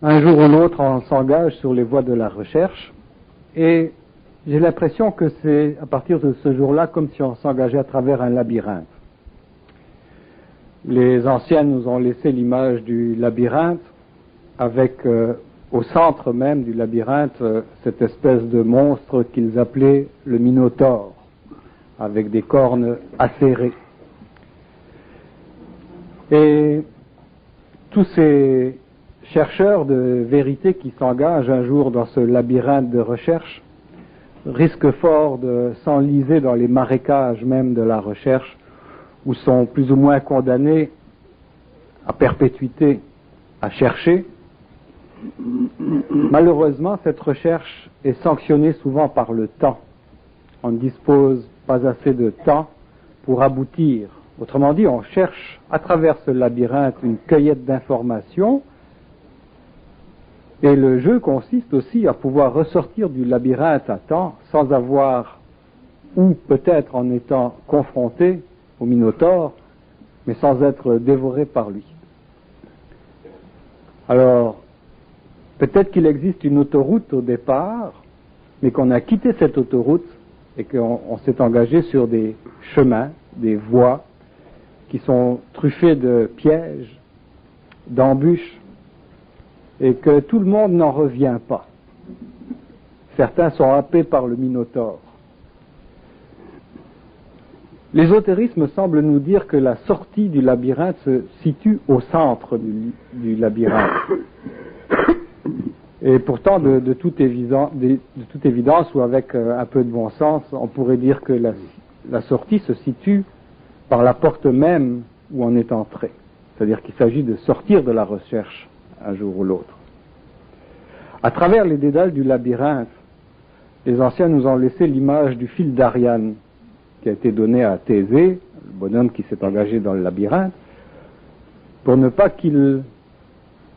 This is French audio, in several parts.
Un jour ou l'autre, on s'engage sur les voies de la recherche et j'ai l'impression que c'est à partir de ce jour-là comme si on s'engageait à travers un labyrinthe. Les anciens nous ont laissé l'image du labyrinthe avec au centre même du labyrinthe cette espèce de monstre qu'ils appelaient le Minotaure, avec des cornes acérées. Et tous ces chercheurs de vérité qui s'engagent un jour dans ce labyrinthe de recherche risquent fort de s'enliser dans les marécages même de la recherche, où sont plus ou moins condamnés à perpétuité à chercher. Malheureusement, cette recherche est sanctionnée souvent par le temps. On ne dispose pas assez de temps pour aboutir. Autrement dit, on cherche à travers ce labyrinthe une cueillette d'informations, et le jeu consiste aussi à pouvoir ressortir du labyrinthe à temps sans avoir, ou peut-être en étant confronté au Minotaure, mais sans être dévoré par lui. Alors, peut-être qu'il existe une autoroute au départ, mais qu'on a quitté cette autoroute et qu'on s'est engagé sur des chemins, des voies qui sont truffées de pièges, d'embûches, et que tout le monde n'en revient pas. Certains sont happés par le Minotaure. L'ésotérisme semble nous dire que la sortie du labyrinthe se situe au centre du labyrinthe. Et pourtant, de toute évidence, ou avec un peu de bon sens, on pourrait dire que la sortie se situe par la porte même où on est entré. C'est-à-dire qu'il s'agit de sortir de la recherche un jour ou l'autre. À travers les dédales du labyrinthe, les anciens nous ont laissé l'image du fil d'Ariane qui a été donné à Thésée, le bonhomme qui s'est engagé dans le labyrinthe, pour ne pas qu'il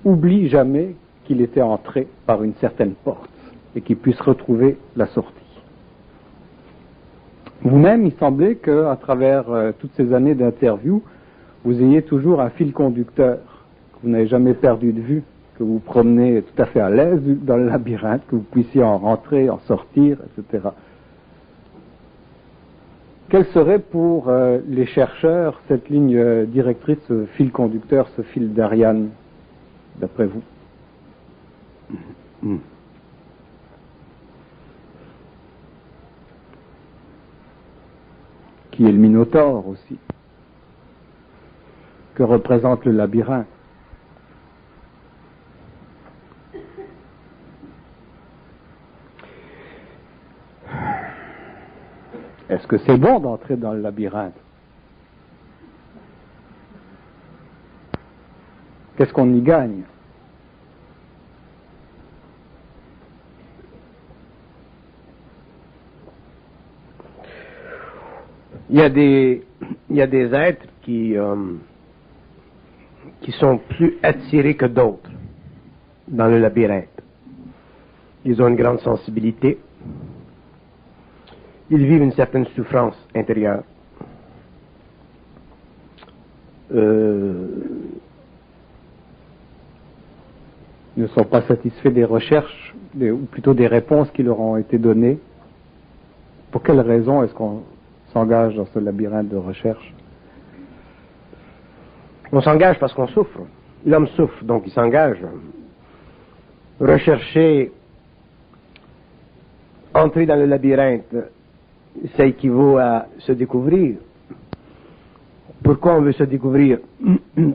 oublie jamais qu'il était entré par une certaine porte et qu'il puisse retrouver la sortie. Vous-même, il semblait qu'à travers toutes ces années d'interview, vous ayez toujours un fil conducteur, que vous n'avez jamais perdu de vue, que vous promenez tout à fait à l'aise dans le labyrinthe, que vous puissiez en rentrer, en sortir, etc. Quelle serait pour les chercheurs cette ligne directrice, ce fil conducteur, ce fil d'Ariane, d'après vous? Qui est le Minotaure aussi? Que représente le labyrinthe? Est-ce que c'est bon d'entrer dans le labyrinthe? Qu'est-ce qu'on y gagne? Il y a des êtres qui sont plus attirés que d'autres dans le labyrinthe. Ils ont une grande sensibilité. Ils vivent une certaine souffrance intérieure. Ne sont pas satisfaits des recherches, ou plutôt des réponses qui leur ont été données. Pour quelle raison est-ce qu'on s'engage dans ce labyrinthe de recherche? On s'engage parce qu'on souffre. L'homme souffre, donc il s'engage. Rechercher, entrer dans le labyrinthe, ça équivaut à se découvrir. Pourquoi on veut se découvrir?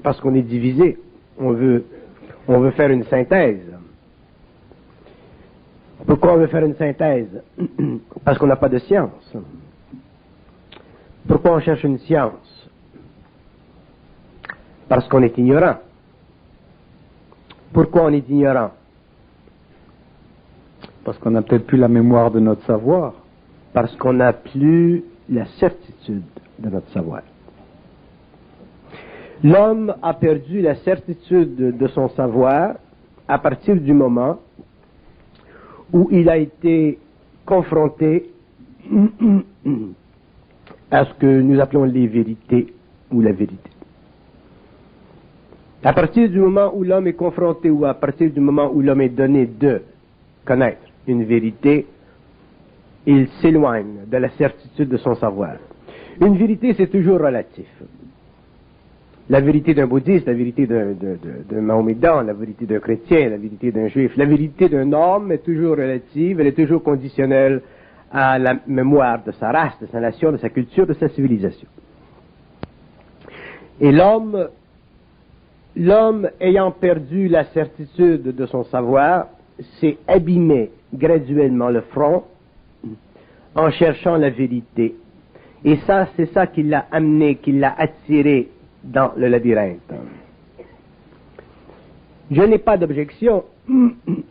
Parce qu'on est divisé. On veut faire une synthèse. Pourquoi on veut faire une synthèse? Parce qu'on n'a pas de science. Pourquoi on cherche une science? Parce qu'on est ignorant. Pourquoi on est ignorant? Parce qu'on n'a peut-être plus la mémoire de notre savoir. Parce qu'on n'a plus la certitude de notre savoir. L'homme a perdu la certitude de son savoir à partir du moment où il a été confronté à ce que nous appelons les vérités ou la vérité. À partir du moment où l'homme est confronté, ou à partir du moment où l'homme est donné de connaître une vérité, il s'éloigne de la certitude de son savoir. Une vérité, c'est toujours relatif. La vérité d'un bouddhiste, la vérité d'un mahomédan, la vérité d'un chrétien, la vérité d'un juif, la vérité d'un homme est toujours relative, elle est toujours conditionnelle à la mémoire de sa race, de sa nation, de sa culture, de sa civilisation. Et l'homme ayant perdu la certitude de son savoir, s'est abîmé graduellement le front en cherchant la vérité. Et ça, c'est ça qui l'a amené, qui l'a attiré dans le labyrinthe. Je n'ai pas d'objection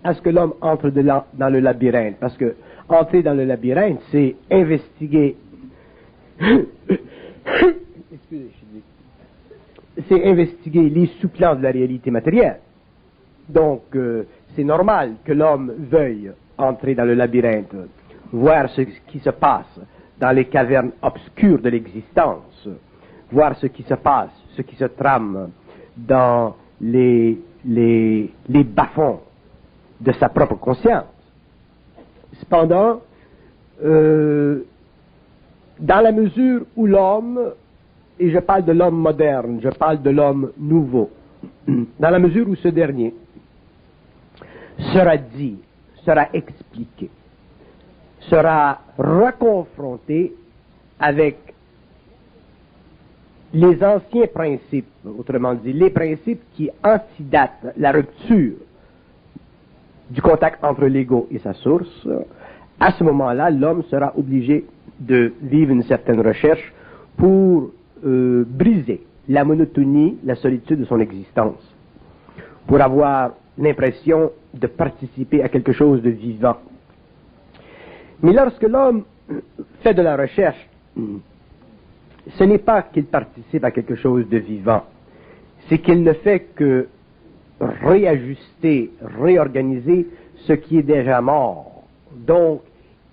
à ce que l'homme entre dans le labyrinthe, parce que entrer dans le labyrinthe, c'est investiguer. C'est investiguer les sous-plans de la réalité matérielle. Donc, c'est normal que l'homme veuille entrer dans le labyrinthe, voir ce qui se passe dans les cavernes obscures de l'existence, voir ce qui se passe, ce qui se trame dans les bas-fonds de sa propre conscience. Cependant, dans la mesure où l'homme, et je parle de l'homme moderne, je parle de l'homme nouveau, dans la mesure où ce dernier sera dit, sera expliqué, sera reconfronté avec les anciens principes, autrement dit, les principes qui antidatent la rupture du contact entre l'ego et sa source, à ce moment-là, l'homme sera obligé de vivre une certaine recherche pour briser la monotonie, la solitude de son existence, pour avoir l'impression de participer à quelque chose de vivant. Mais lorsque l'homme fait de la recherche, ce n'est pas qu'il participe à quelque chose de vivant, c'est qu'il ne fait que réajuster, réorganiser ce qui est déjà mort. Donc,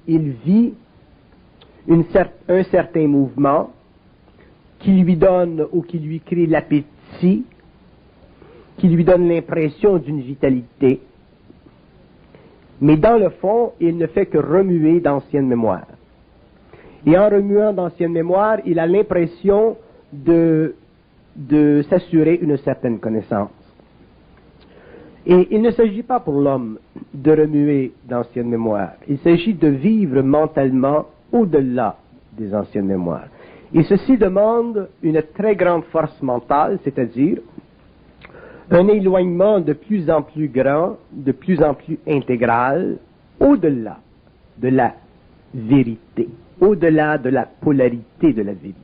il vit un certain mouvement qui lui donne ou qui lui crée l'appétit, qui lui donne l'impression d'une vitalité, mais dans le fond, il ne fait que remuer d'anciennes mémoires. Et en remuant d'anciennes mémoires, il a l'impression de s'assurer une certaine connaissance. Et il ne s'agit pas pour l'homme de remuer d'anciennes mémoires. Il s'agit de vivre mentalement au-delà des anciennes mémoires. Et ceci demande une très grande force mentale, c'est-à-dire un éloignement de plus en plus grand, de plus en plus intégral, au-delà de la vérité, au-delà de la polarité de la vérité.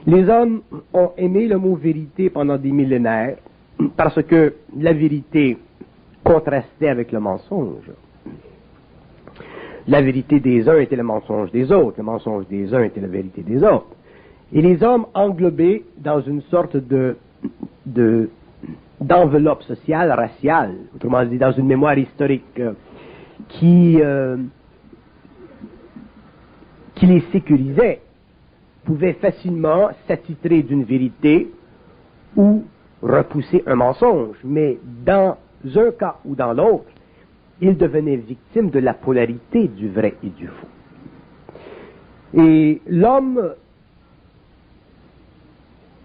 Les hommes ont aimé le mot vérité pendant des millénaires parce que la vérité contrastait avec le mensonge. La vérité des uns était le mensonge des autres, le mensonge des uns était la vérité des autres. Et les hommes englobés dans une sorte d'enveloppe sociale, raciale, autrement dit dans une mémoire historique qui les sécurisait, pouvaient facilement s'attitrer d'une vérité ou repousser un mensonge. Mais dans un cas ou dans l'autre, ils devenaient victimes de la polarité du vrai et du faux. Et l'homme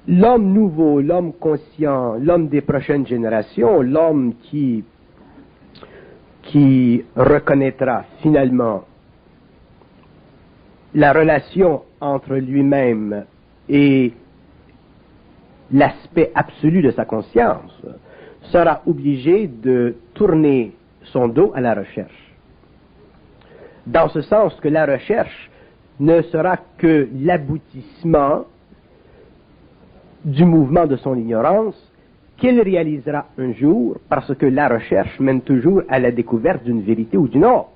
nouveau, l'homme conscient, l'homme des prochaines générations, l'homme qui reconnaîtra finalement la relation entre lui-même et l'aspect absolu de sa conscience, sera obligé de tourner son dos à la recherche. Dans ce sens que la recherche ne sera que l'aboutissement du mouvement de son ignorance qu'il réalisera un jour, parce que la recherche mène toujours à la découverte d'une vérité ou d'une autre.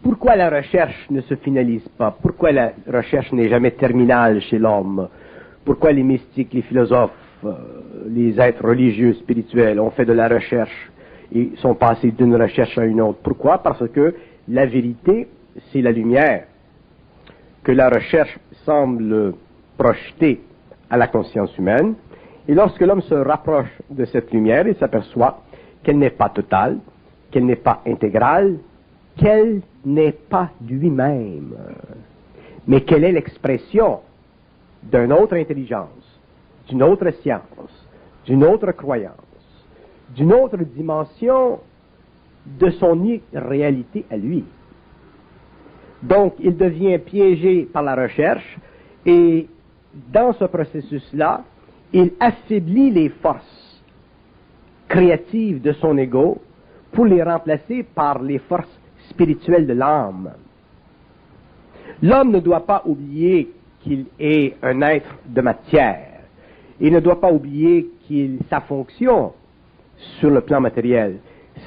Pourquoi la recherche ne se finalise pas? Pourquoi la recherche n'est jamais terminale chez l'homme? Pourquoi les mystiques, les philosophes, les êtres religieux, spirituels ont fait de la recherche et sont passés d'une recherche à une autre? Pourquoi? Parce que la vérité, c'est la lumière que la recherche semble projeter à la conscience humaine, Et lorsque l'homme se rapproche de cette lumière, il s'aperçoit qu'elle n'est pas totale, qu'elle n'est pas intégrale, qu'elle n'est pas lui-même, mais qu'elle est l'expression d'une autre intelligence, d'une autre science, d'une autre croyance, d'une autre dimension de son réalité à lui. Donc, il devient piégé par la recherche et dans ce processus-là, il affaiblit les forces créatives de son ego pour les remplacer par les forces spirituelles de l'âme. L'homme ne doit pas oublier qu'il est un être de matière. Il ne doit pas oublier sa fonction sur le plan matériel,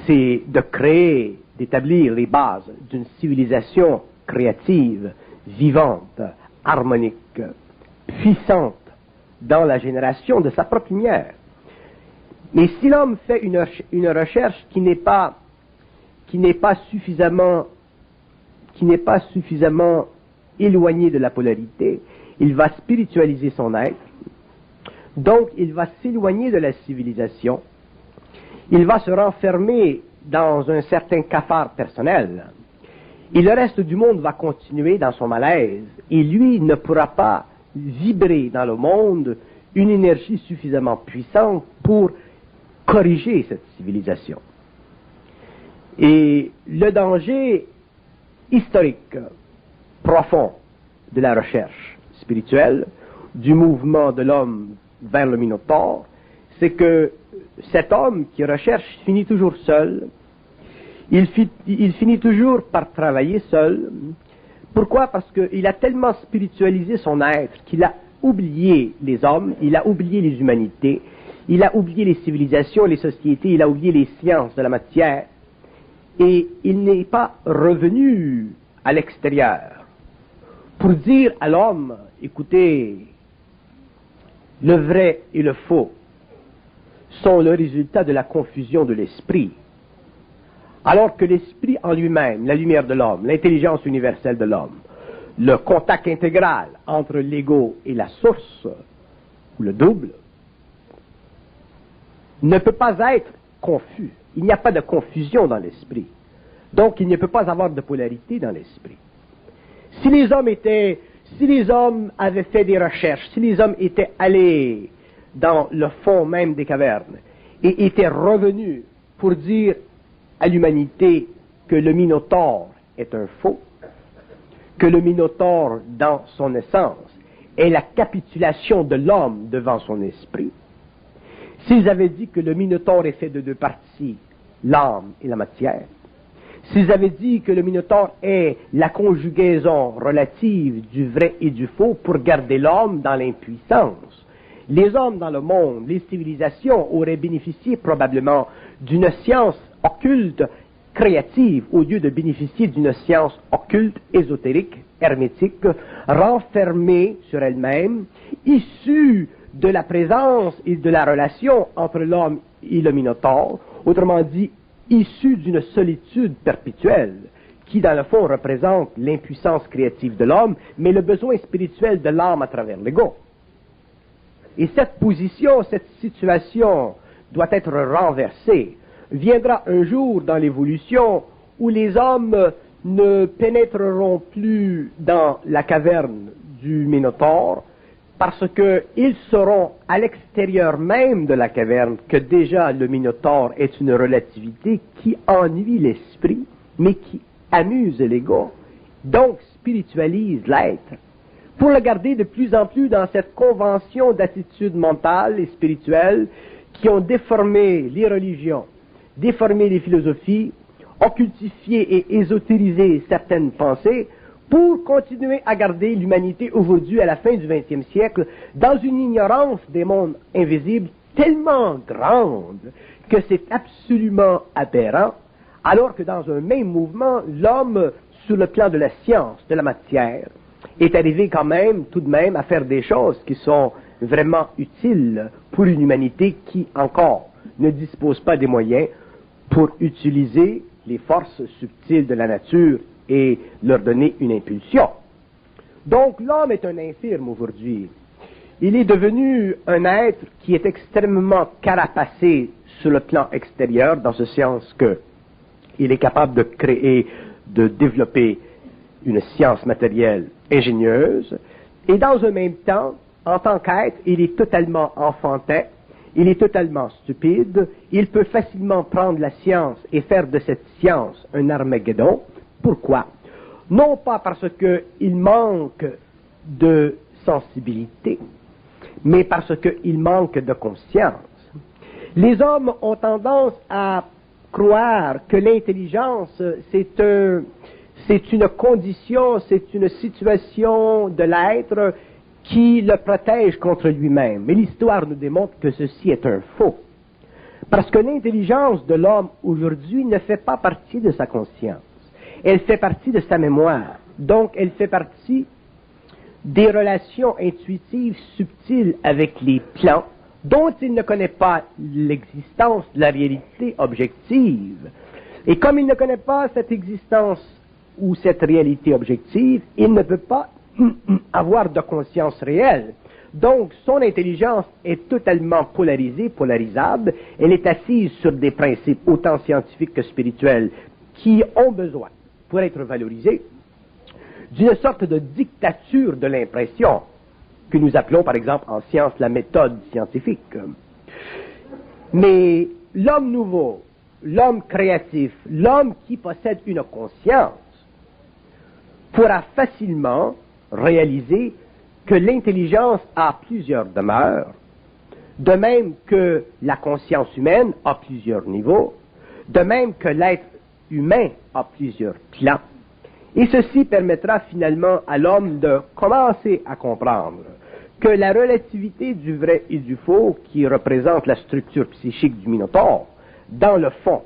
c'est de créer, d'établir les bases d'une civilisation créative, vivante, harmonique, puissante dans la génération de sa propre lumière. Mais si l'homme fait une recherche qui n'est pas suffisamment éloignée de la polarité, il va spiritualiser son être, donc il va s'éloigner de la civilisation, il va se renfermer dans un certain cafard personnel, et le reste du monde va continuer dans son malaise, et lui ne pourra pas vibrer dans le monde une énergie suffisamment puissante pour corriger cette civilisation. Et le danger historique profond de la recherche spirituelle, du mouvement de l'homme vers le Minotaure, c'est que cet homme qui recherche finit toujours seul, il finit toujours par travailler seul. Pourquoi? Parce qu'il a tellement spiritualisé son être qu'il a oublié les hommes, il a oublié les humanités, il a oublié les civilisations, les sociétés, il a oublié les sciences de la matière, et il n'est pas revenu à l'extérieur pour dire à l'homme, écoutez, le vrai et le faux sont le résultat de la confusion de l'esprit, alors que l'esprit en lui-même, la lumière de l'homme, l'intelligence universelle de l'homme, le contact intégral entre l'ego et la source, ou le double, ne peut pas être confus. Il n'y a pas de confusion dans l'esprit. Donc, il ne peut pas avoir de polarité dans l'esprit. Si les hommes avaient fait des recherches, si les hommes étaient allés dans le fond même des cavernes et étaient revenus pour dire à l'humanité que le Minotaure est un faux, que le Minotaure, dans son essence, est la capitulation de l'homme devant son esprit, s'ils avaient dit que le Minotaure est fait de deux parties, l'âme et la matière, s'ils avaient dit que le Minotaure est la conjugaison relative du vrai et du faux pour garder l'homme dans l'impuissance, les hommes dans le monde, les civilisations auraient bénéficié probablement d'une science occulte, créative, au lieu de bénéficier d'une science occulte, ésotérique, hermétique, renfermée sur elle-même, issue de la présence et de la relation entre l'homme et le Minotaure, autrement dit, issue d'une solitude perpétuelle, qui dans le fond représente l'impuissance créative de l'homme, mais le besoin spirituel de l'âme à travers l'ego. Et cette position, cette situation doit être renversée. Viendra un jour dans l'évolution où les hommes ne pénétreront plus dans la caverne du Minotaure parce qu'ils sauront à l'extérieur même de la caverne que déjà le Minotaure est une relativité qui ennuie l'esprit, mais qui amuse l'ego, donc spiritualise l'être, pour le garder de plus en plus dans cette convention d'attitudes mentales et spirituelles qui ont déformé les religions, déformé les philosophies, occultifié et ésotérisé certaines pensées, pour continuer à garder l'humanité aujourd'hui, à la fin du XXe siècle, dans une ignorance des mondes invisibles tellement grande que c'est absolument aberrant, alors que dans un même mouvement, l'homme, sur le plan de la science, de la matière, est arrivé quand même, tout de même, à faire des choses qui sont vraiment utiles pour une humanité qui, encore, ne dispose pas des moyens pour utiliser les forces subtiles de la nature et leur donner une impulsion. Donc l'homme est un infirme aujourd'hui. il est devenu un être qui est extrêmement carapacé sur le plan extérieur, dans ce sens que il est capable de créer, de développer une science matérielle ingénieuse, et dans un même temps, en tant qu'être, il est totalement enfantin, il est totalement stupide, il peut facilement prendre la science et faire de cette science un Armageddon. Pourquoi? Non pas parce qu'il manque de sensibilité, mais parce qu'il manque de conscience. Les hommes ont tendance à croire que l'intelligence, c'est une condition, c'est une situation de l'être qui le protège contre lui-même. Mais l'histoire nous démontre que ceci est un faux. Parce que l'intelligence de l'homme aujourd'hui ne fait pas partie de sa conscience. Elle fait partie de sa mémoire. Donc, elle fait partie des relations intuitives subtiles avec les plans dont il ne connaît pas l'existence de la réalité objective. Et comme il ne connaît pas cette existence ou cette réalité objective, il ne peut pas avoir de conscience réelle. Donc, son intelligence est totalement polarisée, polarisable. Elle est assise sur des principes autant scientifiques que spirituels qui ont besoin, pour être valorisés, d'une sorte de dictature de l'impression que nous appelons, par exemple, en science, la méthode scientifique. Mais l'homme nouveau, l'homme créatif, l'homme qui possède une conscience, pourra facilement réaliser que l'intelligence a plusieurs demeures, de même que la conscience humaine a plusieurs niveaux, de même que l'être humain a plusieurs plans. Et ceci permettra finalement à l'homme de commencer à comprendre que la relativité du vrai et du faux, qui représente la structure psychique du Minotaure, dans le fond,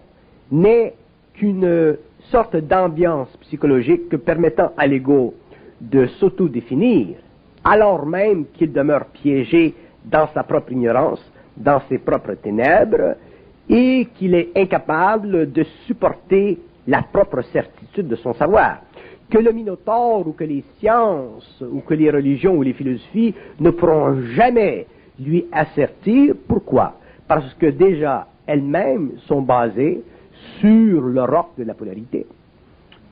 n'est qu'une sorte d'ambiance psychologique permettant à l'ego de s'auto-définir, alors même qu'il demeure piégé dans sa propre ignorance, dans ses propres ténèbres, et qu'il est incapable de supporter la propre certitude de son savoir. Que le Minotaure, ou que les sciences, ou que les religions, ou les philosophies ne pourront jamais lui assertir. Pourquoi? Parce que déjà, elles-mêmes sont basées sur le roc de la polarité.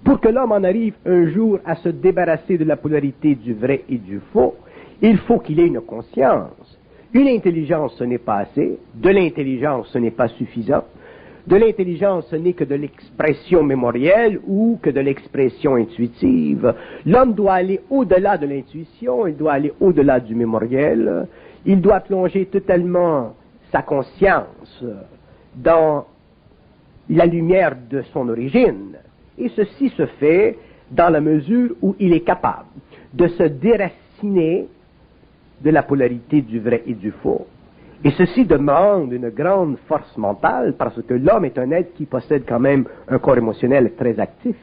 Pour que l'homme en arrive un jour à se débarrasser de la polarité du vrai et du faux, il faut qu'il ait une conscience. Une intelligence, ce n'est pas assez. De l'intelligence, ce n'est pas suffisant. De l'intelligence, ce n'est que de l'expression mémorielle ou que de l'expression intuitive. L'homme doit aller au-delà de l'intuition, il doit aller au-delà du mémoriel. Il doit plonger totalement sa conscience dans la lumière de son origine. Et ceci se fait dans la mesure où il est capable de se déraciner de la polarité du vrai et du faux. Et ceci demande une grande force mentale parce que l'homme est un être qui possède quand même un corps émotionnel très actif.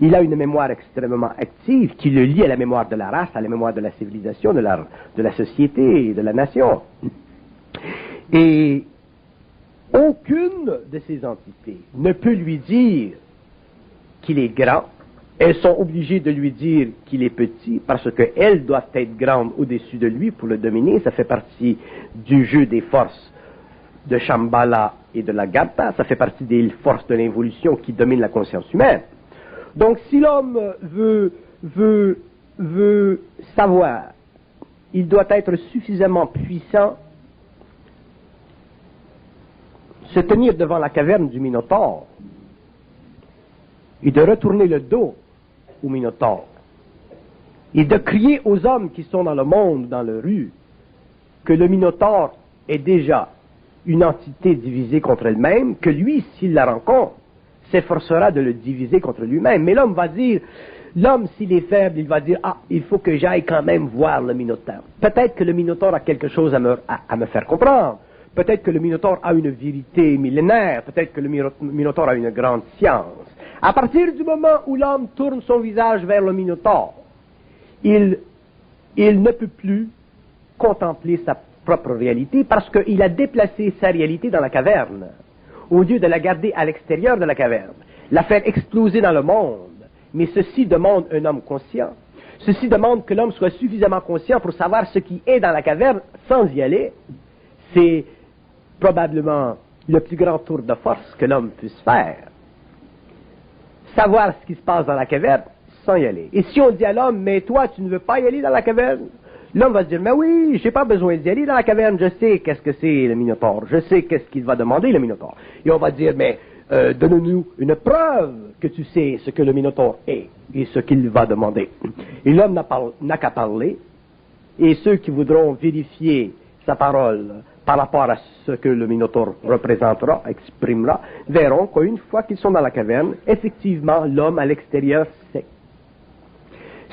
Il a une mémoire extrêmement active qui le lie à la mémoire de la race, à la mémoire de la civilisation, de la société et de la nation. Et aucune de ces entités ne peut lui dire qu'il est grand. Elles sont obligées de lui dire qu'il est petit parce qu'elles doivent être grandes au-dessus de lui pour le dominer. Ça fait partie du jeu des forces de Shambhala et de l'Agatha. Ça fait partie des forces de l'involution qui dominent la conscience humaine. Donc si l'homme veut savoir, il doit être suffisamment puissant, se tenir devant la caverne du Minotaure et de retourner le dos au Minotaure et de crier aux hommes qui sont dans le monde, dans la rue, que le Minotaure est déjà une entité divisée contre elle-même, que lui, s'il la rencontre, s'efforcera de le diviser contre lui-même. Mais l'homme va dire, l'homme, s'il est faible, il va dire, ah, il faut que j'aille quand même voir le Minotaure. Peut-être que le Minotaure a quelque chose à me faire comprendre. Peut-être que le Minotaure a une vérité millénaire. Peut-être que le Minotaure a une grande science. À partir du moment où l'homme tourne son visage vers le Minotaure, il ne peut plus contempler sa propre réalité parce qu'il a déplacé sa réalité dans la caverne, au lieu de la garder à l'extérieur de la caverne, la faire exploser dans le monde. Mais ceci demande un homme conscient. Ceci demande que l'homme soit suffisamment conscient pour savoir ce qui est dans la caverne sans y aller. C'est probablement le plus grand tour de force que l'homme puisse faire. Savoir ce qui se passe dans la caverne sans y aller. Et si on dit à l'homme, mais toi, tu ne veux pas y aller dans la caverne? L'homme va se dire, mais oui, j'ai pas besoin d'y aller dans la caverne, je sais qu'est-ce que c'est le Minotaure, je sais qu'est-ce qu'il va demander le Minotaure. Et on va dire, mais donne-nous une preuve que tu sais ce que le Minotaure est et ce qu'il va demander. Et l'homme n'a qu'à parler, et ceux qui voudront vérifier sa parole par rapport à ce que le Minotaure représentera, exprimera, verront qu'une fois qu'ils sont dans la caverne, effectivement, l'homme à l'extérieur sait.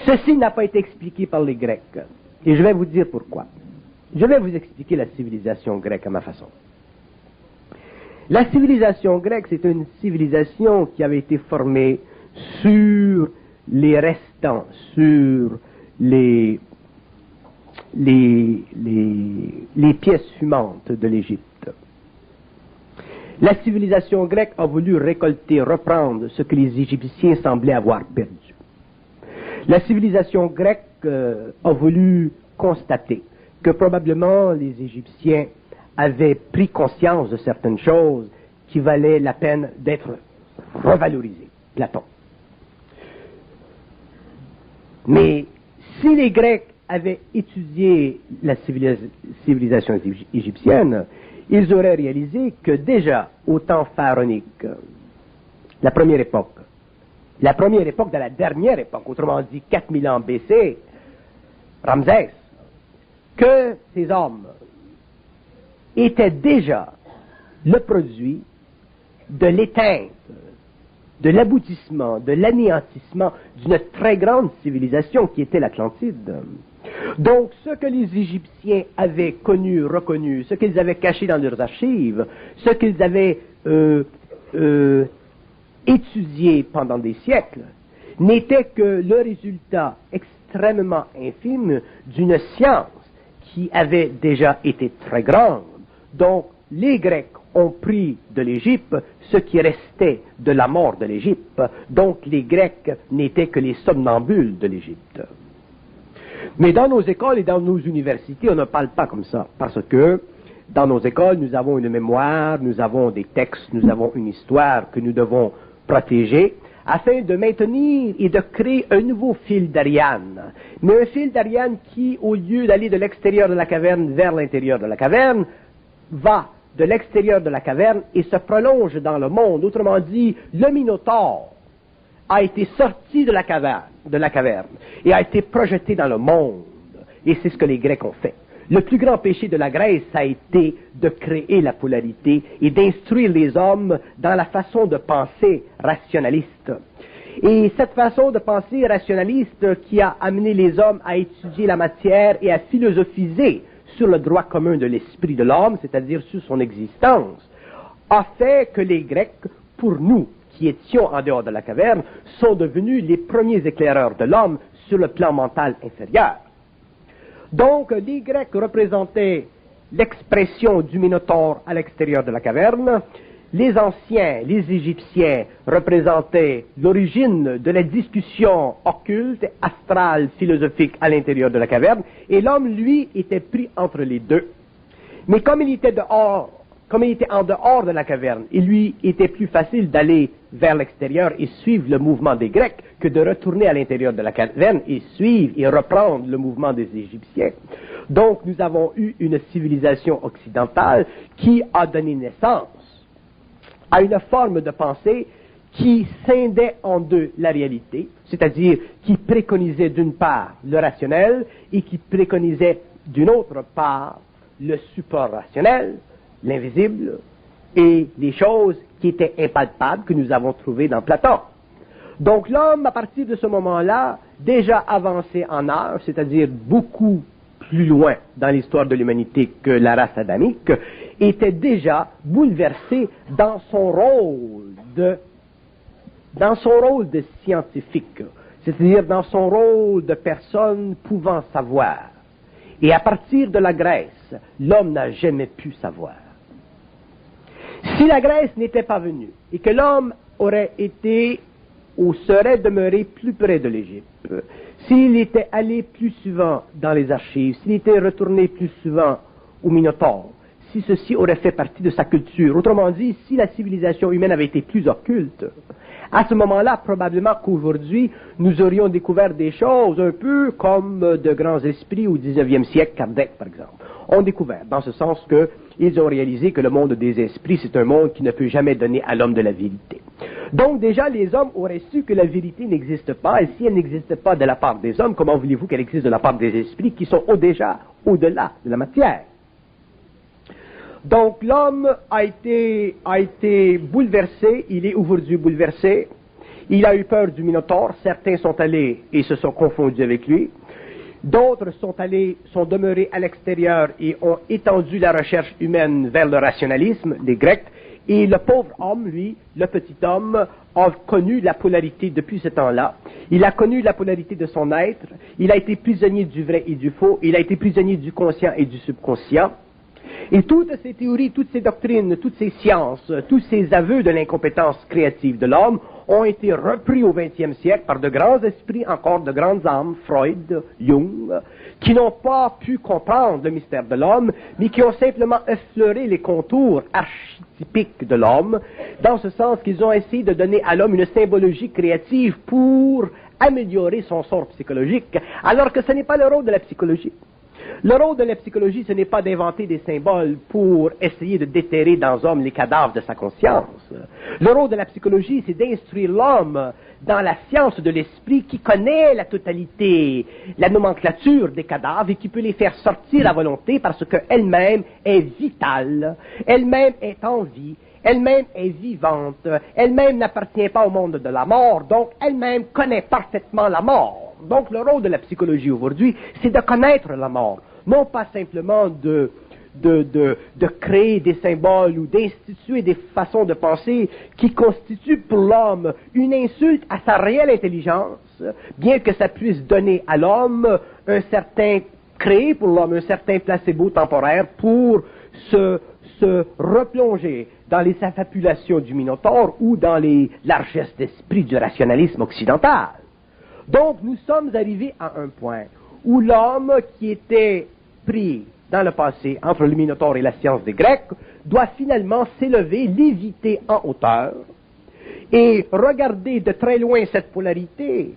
Ceci n'a pas été expliqué par les Grecs. Et je vais vous dire pourquoi. Je vais vous expliquer la civilisation grecque à ma façon. La civilisation grecque, c'est une civilisation qui avait été formée sur les restants, sur les pièces fumantes de l'Égypte. La civilisation grecque a voulu récolter, reprendre ce que les Égyptiens semblaient avoir perdu. La civilisation grecque a voulu constater que probablement les Égyptiens avaient pris conscience de certaines choses qui valaient la peine d'être revalorisées. Platon. Mais si les Grecs avaient étudié la civilisation égyptienne, ils auraient réalisé que déjà au temps pharaonique, la première époque de la dernière époque, autrement dit 4000 ans BC, Ramsès, que ces hommes étaient déjà le produit de l'éteinte, de l'aboutissement, de l'anéantissement d'une très grande civilisation qui était l'Atlantide. Donc, ce que les Égyptiens avaient connu, reconnu, ce qu'ils avaient caché dans leurs archives, ce qu'ils avaient étudié pendant des siècles, n'était que le résultat extrêmement infime d'une science qui avait déjà été très grande. Donc, les Grecs ont pris de l'Égypte ce qui restait de la mort de l'Égypte. Donc, les Grecs n'étaient que les somnambules de l'Égypte. Mais dans nos écoles et dans nos universités, on ne parle pas comme ça, parce que dans nos écoles, nous avons une mémoire, nous avons des textes, nous avons une histoire que nous devons protéger, afin de maintenir et de créer un nouveau fil d'Ariane. Mais un fil d'Ariane qui, au lieu d'aller de l'extérieur de la caverne vers l'intérieur de la caverne, va de l'extérieur de la caverne et se prolonge dans le monde. Autrement dit, le Minotaure a été sorti de la caverne et a été projeté dans le monde. Et c'est ce que les Grecs ont fait. Le plus grand péché de la Grèce a été de créer la polarité et d'instruire les hommes dans la façon de penser rationaliste. Et cette façon de penser rationaliste qui a amené les hommes à étudier la matière et à philosophiser sur le droit commun de l'esprit de l'homme, c'est-à-dire sur son existence, a fait que les Grecs, pour nous qui étions en dehors de la caverne, sont devenus les premiers éclaireurs de l'homme sur le plan mental inférieur. Donc, les Grecs représentaient l'expression du Minotaure à l'extérieur de la caverne. Les anciens, les Égyptiens, représentaient l'origine de la discussion occulte, astrale, philosophique à l'intérieur de la caverne. Et l'homme, lui, était pris entre les deux. Mais comme il était en dehors de la caverne, il lui était plus facile d'aller vers l'extérieur et suivre le mouvement des Grecs que de retourner à l'intérieur de la caverne et suivre et reprendre le mouvement des Égyptiens. Donc, nous avons eu une civilisation occidentale qui a donné naissance à une forme de pensée qui scindait en deux la réalité, c'est-à-dire qui préconisait d'une part le rationnel et qui préconisait d'une autre part le support rationnel, l'invisible, et les choses qui étaient impalpables que nous avons trouvées dans Platon. Donc l'homme, à partir de ce moment-là, déjà avancé en âge, c'est-à-dire beaucoup plus loin dans l'histoire de l'humanité que la race adamique, était déjà bouleversé dans son rôle de scientifique, c'est-à-dire dans son rôle de personne pouvant savoir. Et à partir de la Grèce, l'homme n'a jamais pu savoir. Si la Grèce n'était pas venue et que l'homme aurait été ou serait demeuré plus près de l'Égypte, s'il était allé plus souvent dans les archives, s'il était retourné plus souvent au Minotaure, si ceci aurait fait partie de sa culture, autrement dit, si la civilisation humaine avait été plus occulte, à ce moment-là, probablement qu'aujourd'hui, nous aurions découvert des choses un peu comme de grands esprits au 19e siècle, Kardec par exemple, ont découvert, dans ce sens qu'ils ont réalisé que le monde des esprits, c'est un monde qui ne peut jamais donner à l'homme de la vérité. Donc déjà, les hommes auraient su que la vérité n'existe pas, et si elle n'existe pas de la part des hommes, comment voulez-vous qu'elle existe de la part des esprits qui sont déjà au-delà de la matière? Donc l'homme a été bouleversé, il est aujourd'hui bouleversé, il a eu peur du Minotaure, certains sont allés et se sont confondus avec lui, d'autres sont demeurés à l'extérieur et ont étendu la recherche humaine vers le rationalisme, les Grecs, et le pauvre homme, lui, le petit homme, a connu la polarité depuis ce temps-là. Il a connu la polarité de son être, il a été prisonnier du vrai et du faux, il a été prisonnier du conscient et du subconscient. Et toutes ces théories, toutes ces doctrines, toutes ces sciences, tous ces aveux de l'incompétence créative de l'homme ont été repris au XXe siècle par de grands esprits, encore de grandes âmes, Freud, Jung, qui n'ont pas pu comprendre le mystère de l'homme, mais qui ont simplement effleuré les contours archétypiques de l'homme, dans ce sens qu'ils ont essayé de donner à l'homme une symbologie créative pour améliorer son sort psychologique, alors que ce n'est pas le rôle de la psychologie. Le rôle de la psychologie, ce n'est pas d'inventer des symboles pour essayer de déterrer dans l'homme les cadavres de sa conscience. Le rôle de la psychologie, c'est d'instruire l'homme dans la science de l'esprit qui connaît la totalité, la nomenclature des cadavres et qui peut les faire sortir à volonté parce qu'elle-même est vitale, elle-même est en vie, elle-même est vivante, elle-même n'appartient pas au monde de la mort, donc elle-même connaît parfaitement la mort. Donc le rôle de la psychologie aujourd'hui, c'est de connaître la mort, non pas simplement de créer des symboles ou d'instituer des façons de penser qui constituent pour l'homme une insulte à sa réelle intelligence, bien que ça puisse donner à l'homme créer pour l'homme un certain placebo temporaire pour se replonger dans les affabulations du Minotaure ou dans les largesses d'esprit du rationalisme occidental. Donc, nous sommes arrivés à un point où l'homme qui était pris dans le passé entre le Minotaure et la science des Grecs doit finalement s'élever, léviter en hauteur et regarder de très loin cette polarité,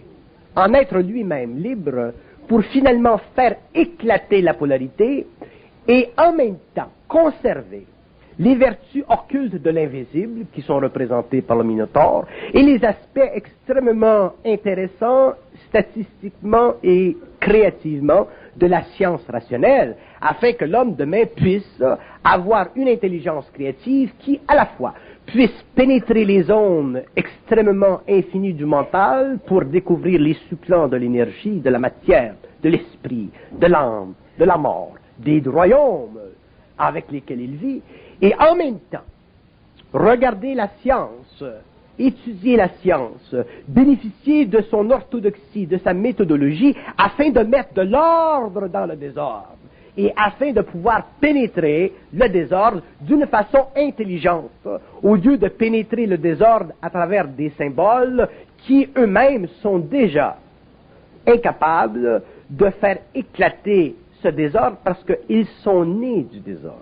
en être lui-même libre pour finalement faire éclater la polarité et en même temps conserver les vertus occultes de l'invisible qui sont représentées par le Minotaure et les aspects extrêmement intéressants statistiquement et créativement de la science rationnelle, afin que l'homme demain puisse avoir une intelligence créative qui, à la fois, puisse pénétrer les zones extrêmement infinies du mental pour découvrir les sous-plans de l'énergie, de la matière, de l'esprit, de l'âme, de la mort, des royaumes avec lesquels il vit, et en même temps, regarder la science, étudier la science, bénéficier de son orthodoxie, de sa méthodologie, afin de mettre de l'ordre dans le désordre, et afin de pouvoir pénétrer le désordre d'une façon intelligente, au lieu de pénétrer le désordre à travers des symboles qui eux-mêmes sont déjà incapables de faire éclater ce désordre parce qu'ils sont nés du désordre.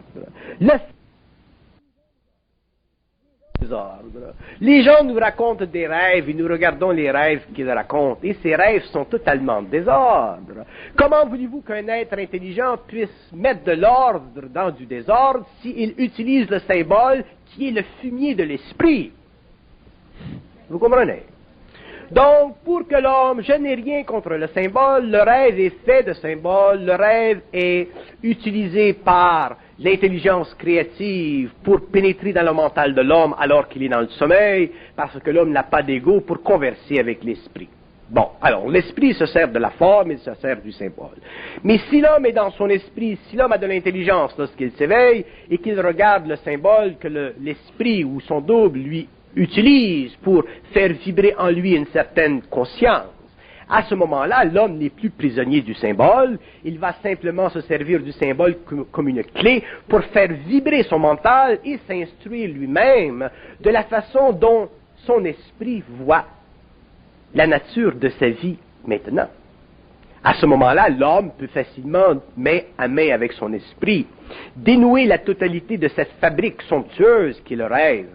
Les gens nous racontent des rêves et nous regardons les rêves qu'ils racontent et ces rêves sont totalement désordre. Comment voulez-vous qu'un être intelligent puisse mettre de l'ordre dans du désordre s'il utilise le symbole qui est le fumier de l'esprit? Vous comprenez? Donc, pour que l'homme, je n'ai rien contre le symbole, le rêve est fait de symboles, le rêve est utilisé par l'intelligence créative pour pénétrer dans le mental de l'homme alors qu'il est dans le sommeil, parce que l'homme n'a pas d'ego pour converser avec l'esprit. Bon, alors, l'esprit se sert de la forme, il se sert du symbole. Mais si l'homme est dans son esprit, si l'homme a de l'intelligence lorsqu'il s'éveille et qu'il regarde le symbole que l'esprit ou son double lui utilise pour faire vibrer en lui une certaine conscience, à ce moment-là, l'homme n'est plus prisonnier du symbole, il va simplement se servir du symbole comme une clé pour faire vibrer son mental et s'instruire lui-même de la façon dont son esprit voit la nature de sa vie maintenant. À ce moment-là, l'homme peut facilement, main à main avec son esprit, dénouer la totalité de cette fabrique somptueuse qui est le rêve,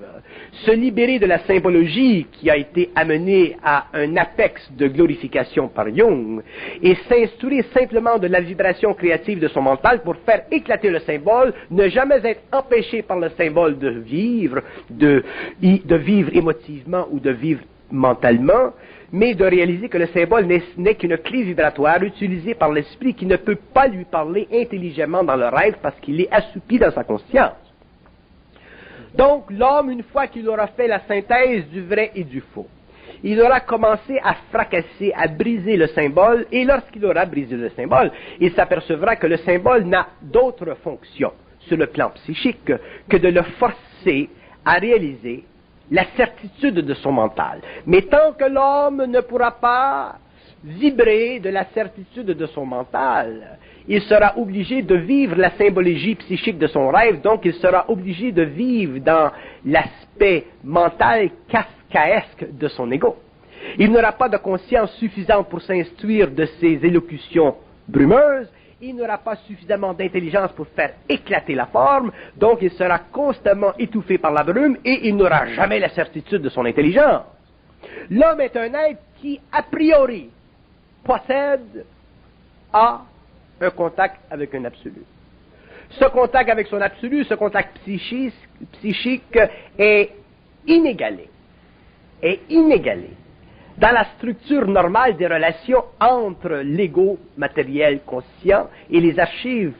se libérer de la symbologie qui a été amenée à un apex de glorification par Jung, et s'instruire simplement de la vibration créative de son mental pour faire éclater le symbole, ne jamais être empêché par le symbole de vivre émotivement ou de vivre mentalement, mais de réaliser que le symbole n'est qu'une clé vibratoire utilisée par l'esprit qui ne peut pas lui parler intelligemment dans le rêve parce qu'il est assoupi dans sa conscience. Donc, l'homme, une fois qu'il aura fait la synthèse du vrai et du faux, il aura commencé à fracasser, à briser le symbole, et lorsqu'il aura brisé le symbole, il s'apercevra que le symbole n'a d'autre fonction sur le plan psychique que de le forcer à réaliser la certitude de son mental. Mais tant que l'homme ne pourra pas vibrer de la certitude de son mental, il sera obligé de vivre la symbologie psychique de son rêve, donc il sera obligé de vivre dans l'aspect mental kafkaesque de son ego. Il n'aura pas de conscience suffisante pour s'instruire de ces élocutions brumeuses, il n'aura pas suffisamment d'intelligence pour faire éclater la forme, donc il sera constamment étouffé par la brume et il n'aura jamais la certitude de son intelligence. L'homme est un être qui, a priori, possède un contact avec un absolu. Ce contact avec son absolu, ce contact psychique est inégalé. Dans la structure normale des relations entre l'ego matériel conscient et les archives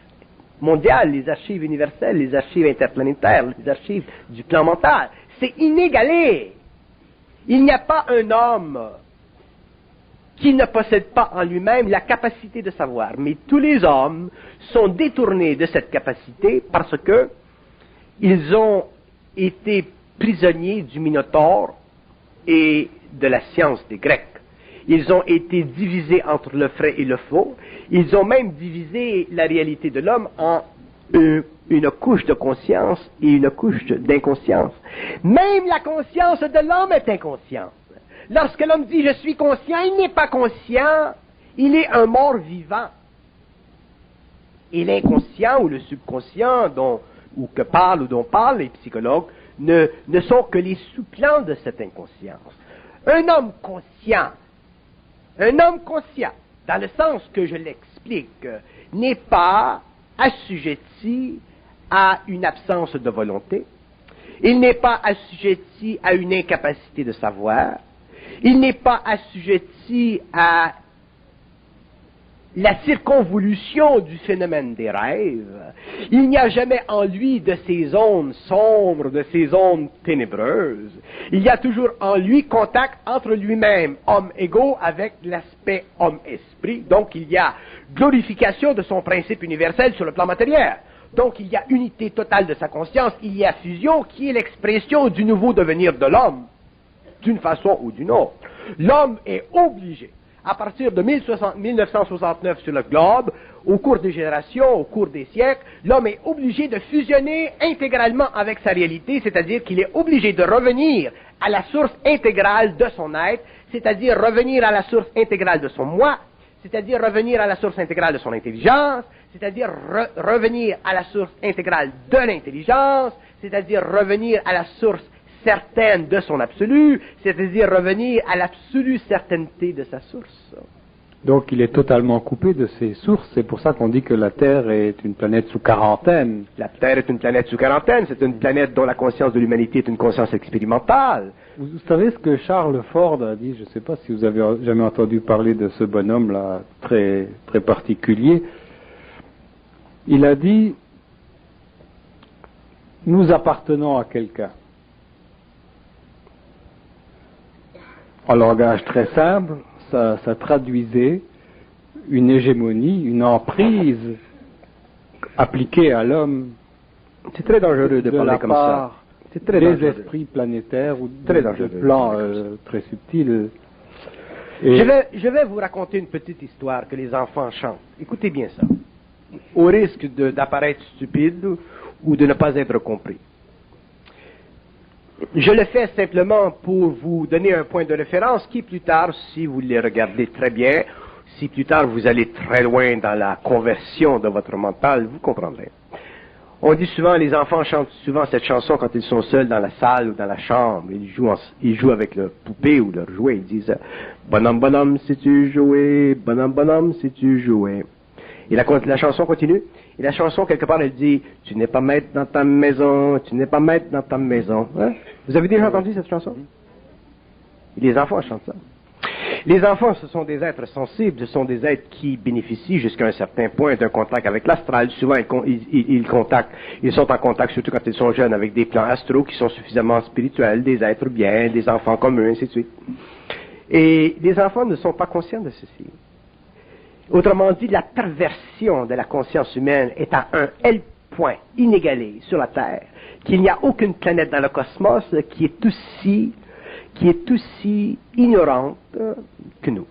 mondiales, les archives universelles, les archives interplanétaires, les archives du plan mental. C'est inégalé. Il n'y a pas un homme qui ne possède pas en lui-même la capacité de savoir, mais tous les hommes sont détournés de cette capacité parce que ils ont été prisonniers du Minotaure et de la science des Grecs. Ils ont été divisés entre le vrai et le faux. Ils ont même divisé la réalité de l'homme en une couche de conscience et une couche d'inconscience. Même la conscience de l'homme est inconsciente. Lorsque l'homme dit « je suis conscient », il n'est pas conscient, il est un mort vivant. Et l'inconscient ou le subconscient dont parlent les psychologues ne sont que les sous-plans de cette inconscience. Un homme conscient, dans le sens que je l'explique, n'est pas assujetti à une absence de volonté, il n'est pas assujetti à une incapacité de savoir, il n'est pas assujetti à la circonvolution du phénomène des rêves. Il n'y a jamais en lui de ces zones sombres, de ces zones ténébreuses. Il y a toujours en lui contact entre lui-même, homme-ego, avec l'aspect homme-esprit. Donc il y a glorification de son principe universel sur le plan matériel. Donc il y a unité totale de sa conscience, il y a fusion qui est l'expression du nouveau devenir de l'homme, d'une façon ou d'une autre. L'homme est obligé, à partir de 1969 sur le globe, au cours des générations, au cours des siècles, l'homme est obligé de fusionner intégralement avec sa réalité, c'est-à-dire qu'il est obligé de revenir à la source intégrale de son être, c'est-à-dire revenir à la source intégrale de son moi, c'est-à-dire revenir à la source intégrale de son intelligence, c'est-à-dire revenir à la source intégrale de l'intelligence, c'est-à-dire revenir à la source certaine de son absolu, c'est-à-dire revenir à l'absolue certaineté de sa source. Donc il est totalement coupé de ses sources, c'est pour ça qu'on dit que la Terre est une planète sous quarantaine. La Terre est une planète sous quarantaine, c'est une planète dont la conscience de l'humanité est une conscience expérimentale. Vous savez ce que Charles Ford a dit, je ne sais pas si vous avez jamais entendu parler de ce bonhomme-là, très, très particulier. Il a dit, nous appartenons à quelqu'un. En langage très simple, ça traduisait une hégémonie, une emprise appliquée à l'homme. C'est très dangereux de parler comme ça. C'est très dangereux. Des esprits planétaires ou de plans très subtils. Et je vais vous raconter une petite histoire que les enfants chantent. Écoutez bien ça. Au risque d'apparaître stupide ou de ne pas être compris. Je le fais simplement pour vous donner un point de référence qui, plus tard, si vous les regardez très bien, si plus tard vous allez très loin dans la conversion de votre mental, vous comprendrez. On dit souvent, les enfants chantent souvent cette chanson quand ils sont seuls dans la salle ou dans la chambre. Ils jouent avec leur poupée ou leur jouet. Ils disent « Bonhomme, bonhomme, sais-tu jouer? Bonhomme, bonhomme, sais-tu jouer? » Et la chanson continue. Et la chanson, quelque part, elle dit « Tu n'es pas maître dans ta maison, tu n'es pas maître dans ta maison. Hein? » Vous avez déjà entendu cette chanson? Et les enfants chantent ça. Les enfants, ce sont des êtres sensibles, ce sont des êtres qui bénéficient jusqu'à un certain point d'un contact avec l'astral. Souvent, ils sont en contact, surtout quand ils sont jeunes, avec des plans astraux qui sont suffisamment spirituels, des êtres bien, des enfants comme eux, ainsi de suite. Et les enfants ne sont pas conscients de ceci. Autrement dit, la perversion de la conscience humaine est à un tel point inégalé sur la Terre qu'il n'y a aucune planète dans le cosmos qui est aussi ignorante que nous.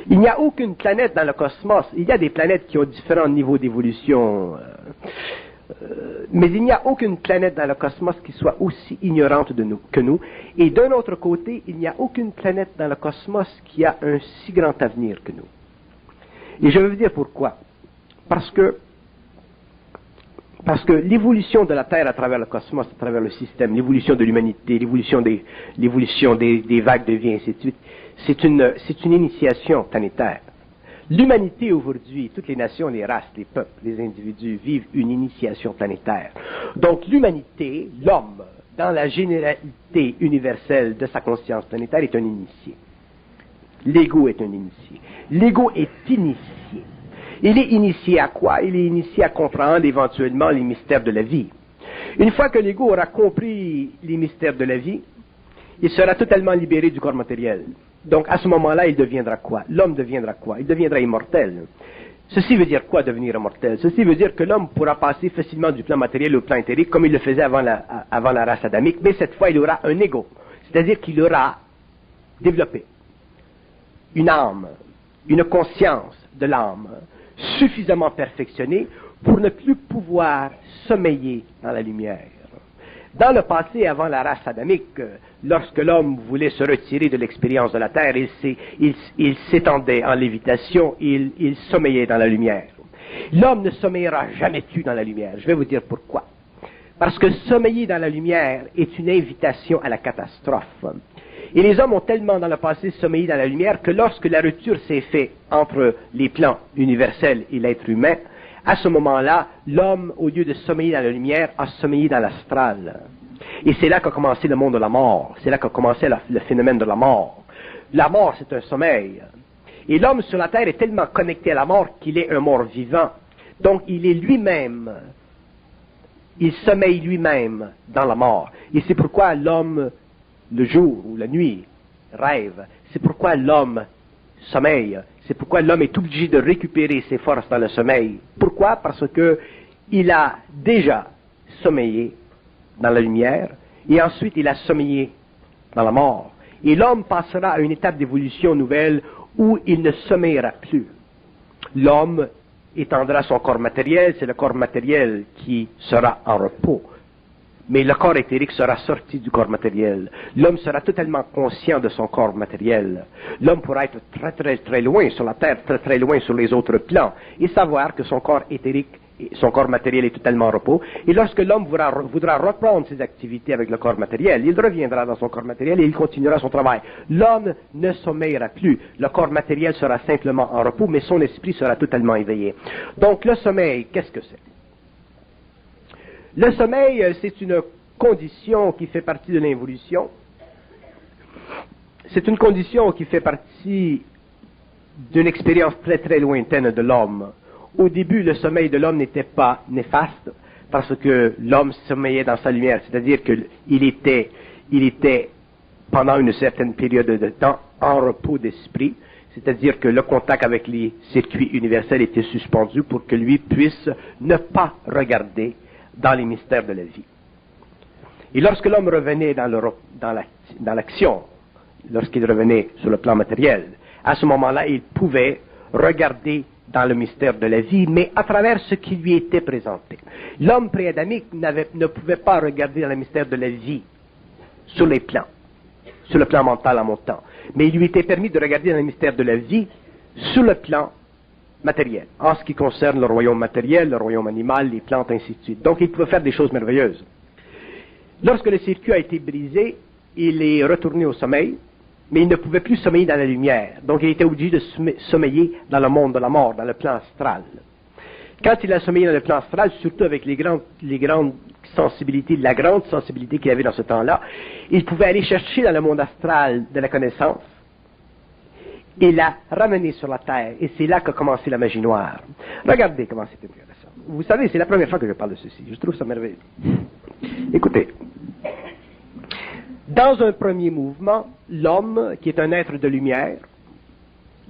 Il n'y a aucune planète dans le cosmos, il y a des planètes qui ont différents niveaux d'évolution, mais il n'y a aucune planète dans le cosmos qui soit aussi ignorante que nous. Et d'un autre côté, il n'y a aucune planète dans le cosmos qui a un si grand avenir que nous. Et je vais vous dire pourquoi. Parce que l'évolution de la Terre à travers le cosmos, à travers le système, l'évolution de l'humanité, l'évolution des vagues de vie, ainsi de suite, c'est une initiation planétaire. L'humanité aujourd'hui, toutes les nations, les races, les peuples, les individus vivent une initiation planétaire. Donc l'humanité, l'homme, dans la généralité universelle de sa conscience planétaire, est un initié. L'ego est un initié. L'ego est initié. Il est initié à quoi? Il est initié à comprendre éventuellement les mystères de la vie. Une fois que l'ego aura compris les mystères de la vie, il sera totalement libéré du corps matériel. Donc à ce moment-là, il deviendra quoi? L'homme deviendra quoi? Il deviendra immortel. Ceci veut dire quoi, devenir immortel? Ceci veut dire que l'homme pourra passer facilement du plan matériel au plan éthérique, comme il le faisait avant la race adamique, mais cette fois, il aura un ego. C'est-à-dire qu'il aura développé une âme, une conscience de l'âme, suffisamment perfectionné pour ne plus pouvoir sommeiller dans la lumière. Dans le passé, avant la race adamique, lorsque l'homme voulait se retirer de l'expérience de la Terre, il s'étendait en lévitation, il sommeillait dans la lumière. L'homme ne sommeillera jamais plus dans la lumière. Je vais vous dire pourquoi. Parce que sommeiller dans la lumière est une invitation à la catastrophe. Et les hommes ont tellement dans le passé sommeillé dans la lumière que lorsque la rupture s'est faite entre les plans universels et l'être humain, à ce moment-là, l'homme, au lieu de sommeiller dans la lumière, a sommeillé dans l'astral. Et c'est là qu'a commencé le monde de la mort. C'est là qu'a commencé le phénomène de la mort. La mort, c'est un sommeil. Et l'homme sur la terre est tellement connecté à la mort qu'il est un mort vivant. Donc, il est lui-même, il sommeille lui-même dans la mort. Et c'est pourquoi l'homme, le jour ou la nuit, rêve. C'est pourquoi l'homme sommeille. C'est pourquoi l'homme est obligé de récupérer ses forces dans le sommeil. Pourquoi? Parce que il a déjà sommeillé dans la lumière et ensuite il a sommeillé dans la mort. Et l'homme passera à une étape d'évolution nouvelle où il ne sommeillera plus. L'homme étendra son corps matériel, c'est le corps matériel qui sera en repos. Mais le corps éthérique sera sorti du corps matériel. L'homme sera totalement conscient de son corps matériel. L'homme pourra être très très très loin sur la terre, très très loin sur les autres plans, et savoir que son corps éthérique, son corps matériel est totalement en repos. Et lorsque l'homme voudra reprendre ses activités avec le corps matériel, il reviendra dans son corps matériel et il continuera son travail. L'homme ne sommeillera plus. Le corps matériel sera simplement en repos, mais son esprit sera totalement éveillé. Donc le sommeil, qu'est-ce que c'est? Le sommeil, c'est une condition qui fait partie de l'évolution. C'est une condition qui fait partie d'une expérience très très lointaine de l'homme. Au début, le sommeil de l'homme n'était pas néfaste parce que l'homme sommeillait dans sa lumière, c'est-à-dire qu'il était pendant une certaine période de temps en repos d'esprit, c'est-à-dire que le contact avec les circuits universels était suspendu pour que lui puisse ne pas regarder dans les mystères de la vie. Et lorsque l'homme revenait dans l'action, lorsqu'il revenait sur le plan matériel, à ce moment-là, il pouvait regarder dans le mystère de la vie, mais à travers ce qui lui était présenté. L'homme préadamique ne pouvait pas regarder dans le mystère de la vie sur le plan mental en montant. Mais il lui était permis de regarder dans le mystère de la vie sur le plan matériel, en ce qui concerne le royaume matériel, le royaume animal, les plantes, ainsi de suite. Donc il pouvait faire des choses merveilleuses. Lorsque le circuit a été brisé, il est retourné au sommeil, mais il ne pouvait plus sommeiller dans la lumière. Donc il était obligé de sommeiller dans le monde de la mort, dans le plan astral. Quand il a sommeillé dans le plan astral, surtout avec les grandes sensibilités, la grande sensibilité qu'il avait dans ce temps-là, il pouvait aller chercher dans le monde astral de la connaissance et la ramener sur la terre. Et c'est là qu'a commencé la magie noire. Regardez comment c'est intéressant. Vous savez, c'est la première fois que je parle de ceci. Je trouve ça merveilleux. Écoutez. Dans un premier mouvement, l'homme, qui est un être de lumière,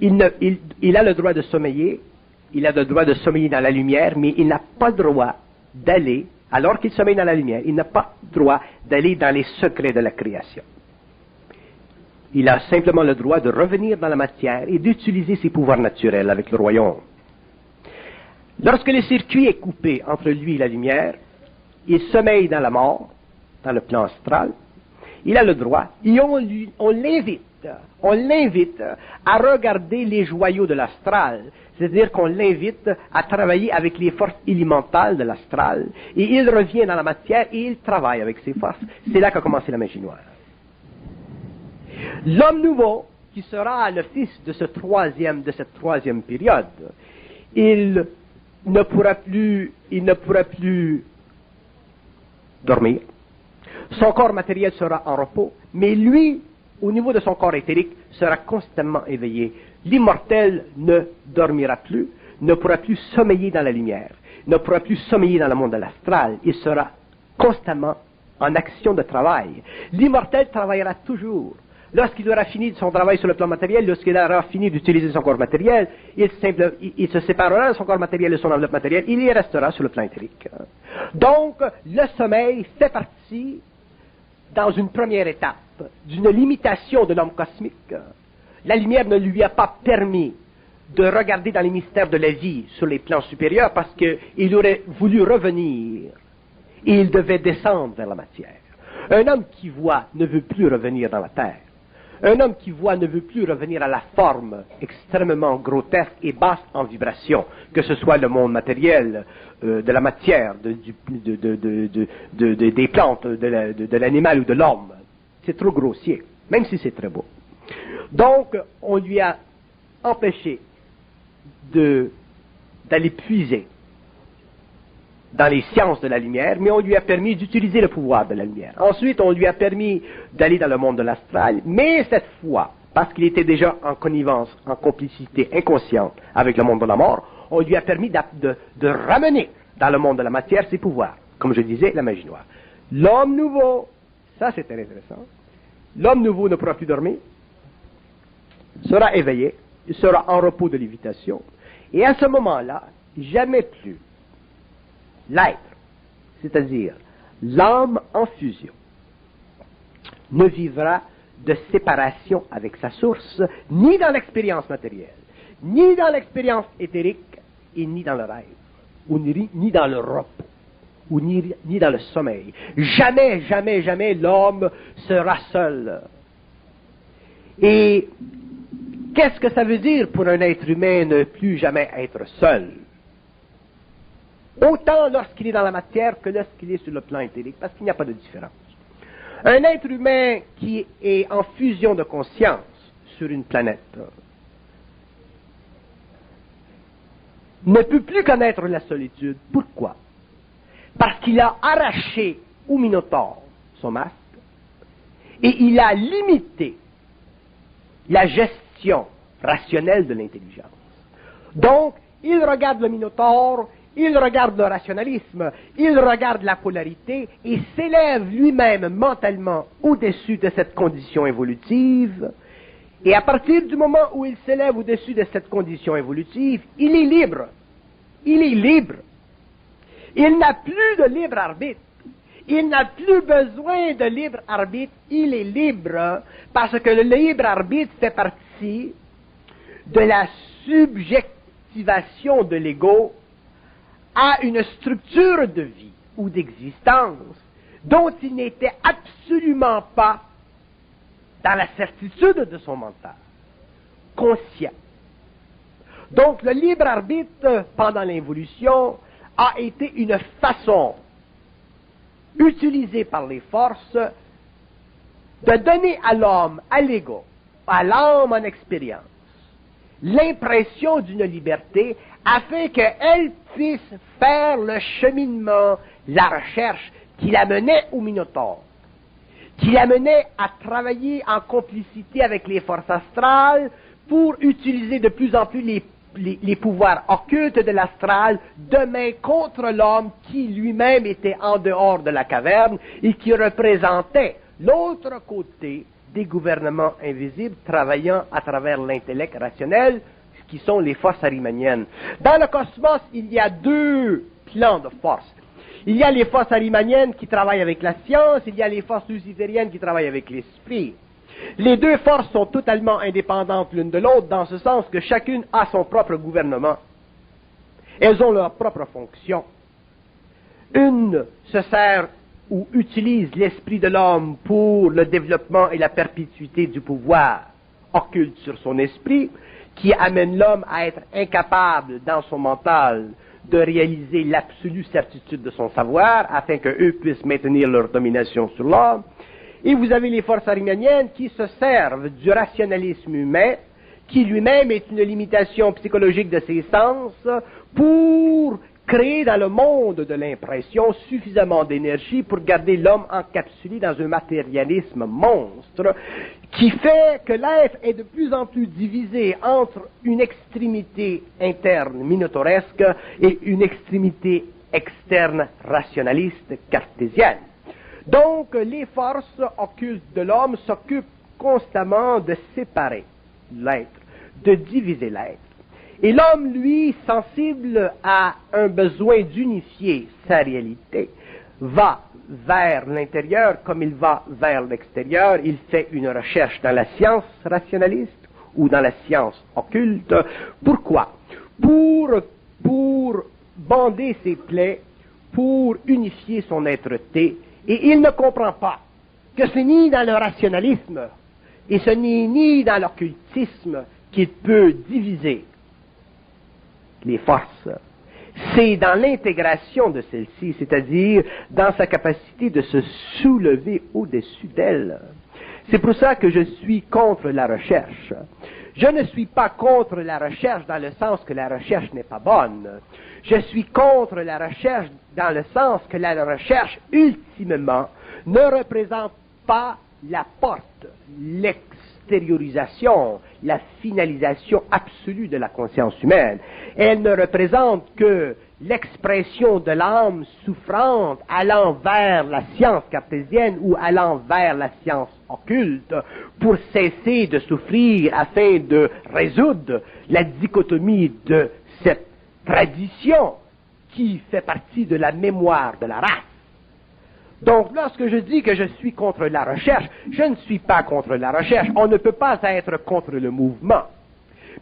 il a le droit de sommeiller, il a le droit de sommeiller dans la lumière, mais il n'a pas le droit d'aller, alors qu'il sommeille dans la lumière, il n'a pas le droit d'aller dans les secrets de la création. Il a simplement le droit de revenir dans la matière et d'utiliser ses pouvoirs naturels avec le royaume. Lorsque le circuit est coupé entre lui et la lumière, il sommeille dans la mort, dans le plan astral, il a le droit, et on l'invite à regarder les joyaux de l'astral, c'est-à-dire qu'on l'invite à travailler avec les forces élémentales de l'astral, et il revient dans la matière et il travaille avec ces forces. C'est là qu'a commencé la magie noire. L'homme nouveau, qui sera le fils de cette troisième période, il ne pourra plus dormir. Son corps matériel sera en repos, mais lui, au niveau de son corps éthérique, sera constamment éveillé. L'immortel ne dormira plus, ne pourra plus sommeiller dans la lumière, ne pourra plus sommeiller dans le monde de l'astral. Il sera constamment en action de travail. L'immortel travaillera toujours. Lorsqu'il aura fini son travail sur le plan matériel, lorsqu'il aura fini d'utiliser son corps matériel, il se séparera de son corps matériel et de son enveloppe matérielle, il y restera sur le plan éthérique. Donc, le sommeil fait partie, dans une première étape, d'une limitation de l'homme cosmique. La lumière ne lui a pas permis de regarder dans les mystères de la vie sur les plans supérieurs parce qu'il aurait voulu revenir et il devait descendre vers la matière. Un homme qui voit ne veut plus revenir dans la terre. Un homme qui voit ne veut plus revenir à la forme extrêmement grotesque et basse en vibration, que ce soit le monde matériel, de la matière, des plantes, de l'animal ou de l'homme. C'est trop grossier, même si c'est très beau. Donc, on lui a empêché d'aller puiser dans les sciences de la lumière, mais on lui a permis d'utiliser le pouvoir de la lumière. Ensuite, on lui a permis d'aller dans le monde de l'astral, mais cette fois, parce qu'il était déjà en connivence, en complicité inconsciente avec le monde de la mort, on lui a permis de ramener dans le monde de la matière ses pouvoirs. Comme je disais, la magie noire. L'homme nouveau, ça c'est très intéressant, l'homme nouveau ne pourra plus dormir, sera éveillé, il sera en repos de lévitation, et à ce moment-là, jamais plus l'être, c'est-à-dire l'âme en fusion, ne vivra de séparation avec sa source, ni dans l'expérience matérielle, ni dans l'expérience éthérique, et ni dans le rêve, ou ni dans le repos, ou ni dans le sommeil. Jamais, jamais, jamais l'homme sera seul. Et qu'est-ce que ça veut dire pour un être humain ne plus jamais être seul? Autant lorsqu'il est dans la matière que lorsqu'il est sur le plan éthérique, parce qu'il n'y a pas de différence. Un être humain qui est en fusion de conscience sur une planète ne peut plus connaître la solitude. Pourquoi? Parce qu'il a arraché au Minotaure son masque et il a limité la gestion rationnelle de l'intelligence. Donc, il regarde le Minotaure, il regarde le rationalisme, il regarde la polarité et s'élève lui-même mentalement au-dessus de cette condition évolutive. Et à partir du moment où il s'élève au-dessus de cette condition évolutive, il est libre. Il est libre. Il n'a plus de libre arbitre. Il n'a plus besoin de libre arbitre. Il est libre parce que le libre arbitre fait partie de la subjectivation de l'ego à une structure de vie ou d'existence dont il n'était absolument pas dans la certitude de son mental, conscient. Donc, le libre arbitre, pendant l'évolution, a été une façon utilisée par les forces de donner à l'homme, à l'ego, à l'âme en expérience, l'impression d'une liberté afin qu'elle puisse faire le cheminement, la recherche qui l'amenait au Minotaure, qui l'amenait à travailler en complicité avec les forces astrales pour utiliser de plus en plus les pouvoirs occultes de l'astral demain contre l'homme qui lui-même était en dehors de la caverne et qui représentait l'autre côté des gouvernements invisibles travaillant à travers l'intellect rationnel, qui sont les forces arimaniennes. Dans le cosmos, il y a deux plans de force. Il y a les forces arimaniennes qui travaillent avec la science, il y a les forces lucifériennes qui travaillent avec l'esprit. Les deux forces sont totalement indépendantes l'une de l'autre, dans ce sens que chacune a son propre gouvernement. Elles ont leur propre fonction. Une se sert ou utilise l'esprit de l'homme pour le développement et la perpétuité du pouvoir occulte sur son esprit, qui amène l'homme à être incapable dans son mental de réaliser l'absolue certitude de son savoir, afin qu'eux puissent maintenir leur domination sur l'homme. Et vous avez les forces arimaniennes qui se servent du rationalisme humain, qui lui-même est une limitation psychologique de ses sens, pour créer dans le monde de l'impression suffisamment d'énergie pour garder l'homme encapsulé dans un matérialisme monstre, qui fait que l'être est de plus en plus divisé entre une extrémité interne minotauresque et une extrémité externe rationaliste cartésienne. Donc, les forces occultes de l'homme s'occupent constamment de séparer l'être, de diviser l'être. Et l'homme, lui, sensible à un besoin d'unifier sa réalité, va vers l'intérieur comme il va vers l'extérieur. Il fait une recherche dans la science rationaliste ou dans la science occulte. Pourquoi? Pour bander ses plaies, pour unifier son être-té. Et il ne comprend pas que ce n'est ni dans le rationalisme et ce n'est ni dans l'occultisme qu'il peut diviser les forces. C'est dans l'intégration de celles-ci, c'est-à-dire dans sa capacité de se soulever au-dessus d'elles. C'est pour ça que je suis contre la recherche. Je ne suis pas contre la recherche dans le sens que la recherche n'est pas bonne. Je suis contre la recherche dans le sens que la recherche, ultimement, ne représente pas la porte, l'extériorisation, la finalisation absolue de la conscience humaine. Elle ne représente que l'expression de l'âme souffrante allant vers la science cartésienne ou allant vers la science occulte pour cesser de souffrir afin de résoudre la dichotomie de cette tradition qui fait partie de la mémoire de la race. Donc, lorsque je dis que je suis contre la recherche, je ne suis pas contre la recherche. On ne peut pas être contre le mouvement.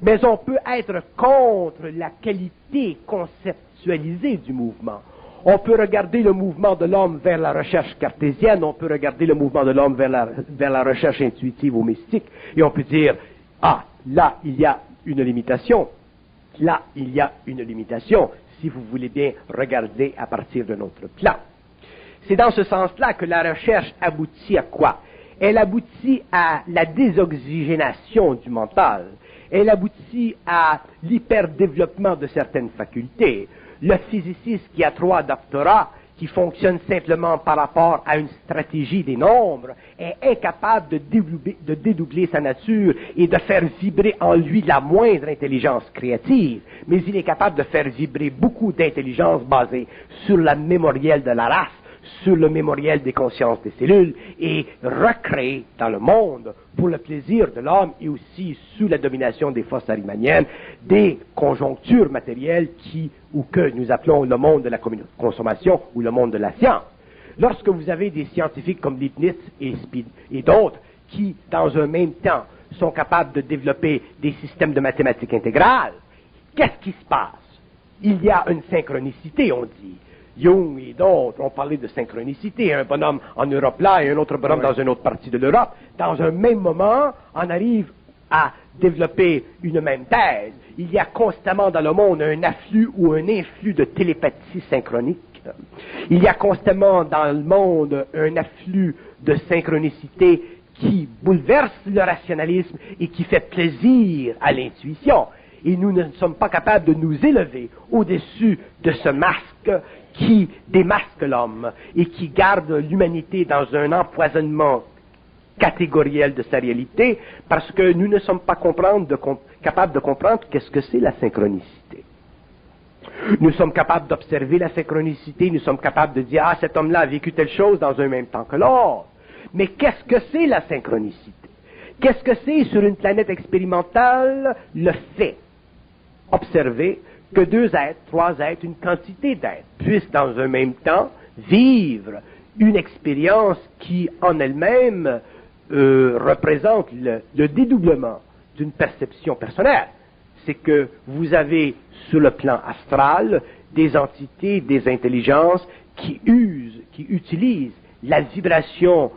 Mais on peut être contre la qualité conceptualisée du mouvement. On peut regarder le mouvement de l'homme vers la recherche cartésienne, on peut regarder le mouvement de l'homme vers la recherche intuitive ou mystique, et on peut dire, ah, là, il y a une limitation. Là, il y a une limitation, si vous voulez bien regarder à partir de notre plan. C'est dans ce sens-là que la recherche aboutit à quoi? Elle aboutit à la désoxygénation du mental. Elle aboutit à l'hyperdéveloppement de certaines facultés. Le physiciste qui a 3 doctorats, qui fonctionne simplement par rapport à une stratégie des nombres, est incapable de dédoubler sa nature et de faire vibrer en lui la moindre intelligence créative, mais il est capable de faire vibrer beaucoup d'intelligence basée sur la mémorielle de la race, sur le mémoriel des consciences des cellules et recréer dans le monde, pour le plaisir de l'homme et aussi sous la domination des forces arimaniennes, des conjonctures matérielles ou que nous appelons le monde de la consommation ou le monde de la science. Lorsque vous avez des scientifiques comme Leibniz et d'autres qui, dans un même temps, sont capables de développer des systèmes de mathématiques intégrales, qu'est-ce qui se passe? Il y a une synchronicité, on dit. Jung et d'autres ont parlé de synchronicité. Un bonhomme en Europe là et un autre bonhomme dans une autre partie de l'Europe. Dans un même moment, on arrive à développer une même thèse. Il y a constamment dans le monde un afflux ou un influx de télépathie synchronique. Il y a constamment dans le monde un afflux de synchronicité qui bouleverse le rationalisme et qui fait plaisir à l'intuition. Et nous ne sommes pas capables de nous élever au-dessus de ce masque qui démasque l'homme et qui garde l'humanité dans un empoisonnement catégoriel de sa réalité, parce que nous ne sommes pas capables de comprendre qu'est-ce que c'est la synchronicité. Nous sommes capables d'observer la synchronicité, nous sommes capables de dire « Ah, cet homme-là a vécu telle chose dans un même temps que l'autre ». Mais qu'est-ce que c'est la synchronicité? Qu'est-ce que c'est sur une planète expérimentale? Le fait, observer, que 2 êtres, 3 êtres, une quantité d'êtres puissent dans un même temps vivre une expérience qui en elle-même représente le dédoublement d'une perception personnelle. C'est que vous avez sur le plan astral des entités, des intelligences qui utilisent la vibration